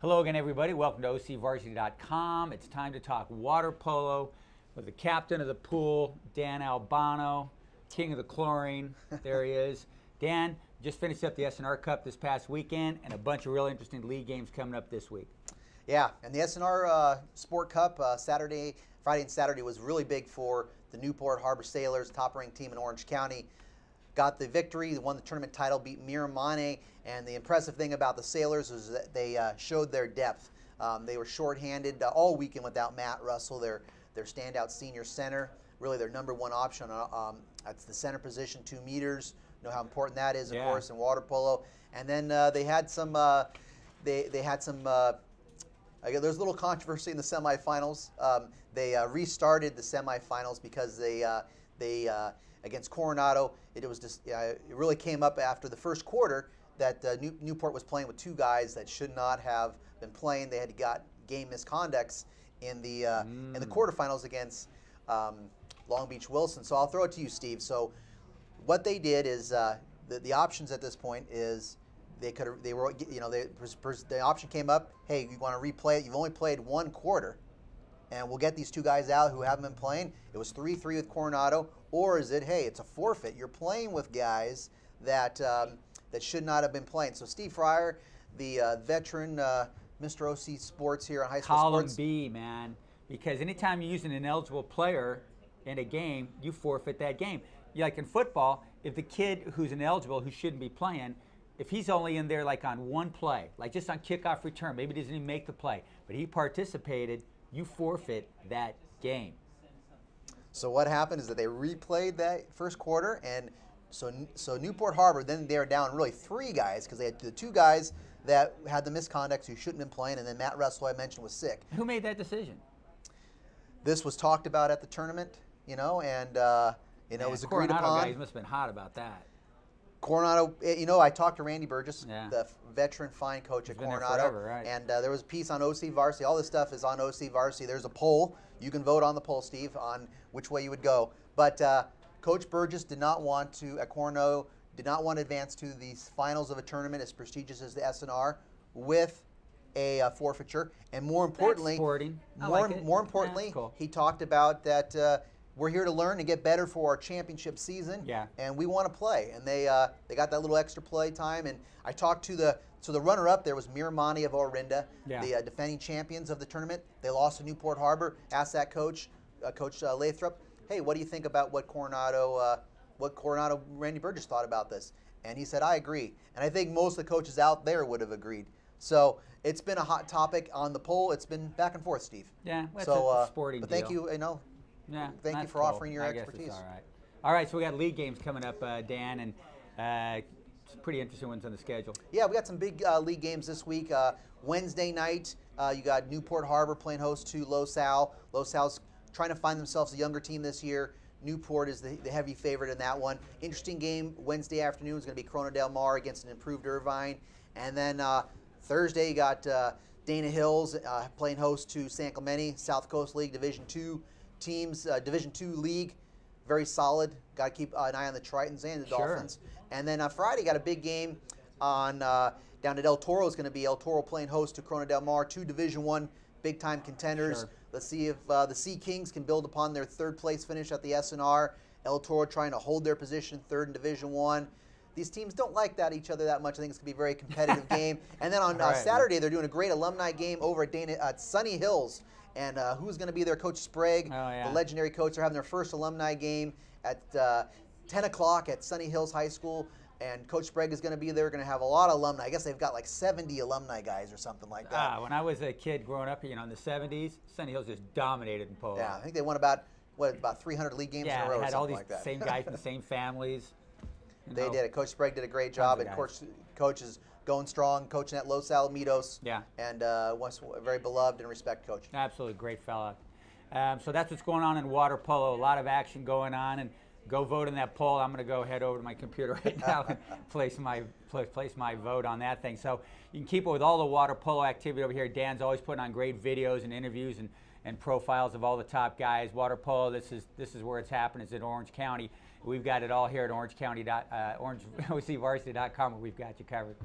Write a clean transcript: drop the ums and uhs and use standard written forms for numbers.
Hello again, everybody. Welcome to OCVarsity.com. It's time to talk water polo with the captain of the pool, Dan Albano, king of the chlorine. There he is. Dan, just finished up the S&R Cup this past weekend and a bunch of really interesting league games coming up this week. Yeah, and the S&R Sport Cup Friday and Saturday was really big for the Newport Harbor Sailors, top-ranked team in Orange County. Got the victory, won the tournament title, beat Miramane, and the impressive thing about the Sailors was that they showed their depth. They were shorthanded all weekend without Matt Russell, their standout senior center, really their number one option. That's the center position, 2 meters. You know how important that is, of course, in water polo. And then they had some, there was a little controversy in the semifinals. They restarted the semifinals because they against Coronado, it really came up after the first quarter that Newport was playing with 2 guys that should not have been playing. They had got game misconducts in the quarterfinals against Long Beach Wilson. So I'll throw it to you, Steve. So what they did is the options at this point is the option came up. Hey, you want to replay it? You've only played 1 quarter, and we'll get these 2 guys out who haven't been playing. It was 3-3 with Coronado, or is it, hey, it's a forfeit? You're playing with guys that that should not have been playing. So Steve Fryer, the veteran, Mr. OC Sports here on High School Column Sports. B, man, because anytime you're using an ineligible player in a game, you forfeit that game. Like in football, if the kid who's ineligible, who shouldn't be playing, if he's only in there like on 1 play, like just on kickoff return, maybe he doesn't even make the play, but he participated, you forfeit that game. So what happened is that they replayed that first quarter, and so Newport Harbor, then they're down really 3 guys because they had the 2 guys that had the misconducts who shouldn't have been playing, and then Matt Russell, I mentioned, was sick. Who made that decision? This was talked about at the tournament, and it was agreed Coronado upon. guys must have been hot about that. Coronado, I talked to Randy Burgess, the veteran fine coach at Coronado, forever, right. and there was a piece on OC Varsity. All this stuff is on OC Varsity. There's a poll. You can vote on the poll, Steve, on which way you would go. But Coach Burgess at Coronado, did not want to advance to the finals of a tournament as prestigious as the S&R with a forfeiture. And more importantly, more importantly, cool. He talked about that. We're here to learn and get better for our championship season, and we want to play. And they got that little extra play time. And I talked to the runner-up there was Miramane of Orinda, the defending champions of the tournament. They lost to Newport Harbor. Asked that coach, Coach Lathrop, hey, what do you think about what Coronado Randy Burgess thought about this? And he said, I agree. And I think most of the coaches out there would have agreed. So it's been a hot topic on the poll. It's been back and forth, Steve. Yeah, that's a sporting but deal. Thank you, thank you for offering your expertise. All right, so we got league games coming up, Dan, and some pretty interesting ones on the schedule. Yeah, we got some big league games this week. Wednesday night, you got Newport Harbor playing host to Los Al. Los Al's trying to find themselves a younger team this year. Newport is the heavy favorite in that one. Interesting game Wednesday afternoon is going to be Coronado Del Mar against an improved Irvine. And then Thursday, you got Dana Hills playing host to San Clemente, South Coast League Division II teams, Division II league, very solid. Got to keep an eye on the Tritons and the Dolphins. And then Friday, got a big game on down at El Toro. Is going to be El Toro playing host to Coronado Del Mar, 2 Division I big-time contenders. Let's see if the Sea Kings can build upon their 3rd place finish at the S&R. El Toro trying to hold their position 3rd in Division I. These teams don't like each other that much. I think it's going to be a very competitive game. And then on Saturday, they're doing a great alumni game over at Sunny Hills. And who's going to be there? Coach Sprague, the legendary coach. They're having their first alumni game at 10 o'clock at Sunny Hills High School. And Coach Sprague is going to be there. Going to have a lot of alumni. I guess they've got like 70 alumni guys or something like that. When I was a kid growing up, in the 70s, Sunny Hills just dominated in polo. Yeah, I think they won about 300 league games in a row or something like that. Yeah, they had all these same guys from the same families. They did it. Coach Sprague did a great job, and Coach is going strong, coaching at Los Alamitos. Yeah. And was very beloved and respected coach. Absolutely, great fella. So that's what's going on in water polo. A lot of action going on, and go vote in that poll. I'm going to go head over to my computer right now and place my vote on that thing. So you can keep it with all the water polo activity over here. Dan's always putting on great videos and interviews and profiles of all the top guys. Water polo, this is where it's happening. It's in Orange County. We've got it all here at OCVarsity.com, where we've got you covered.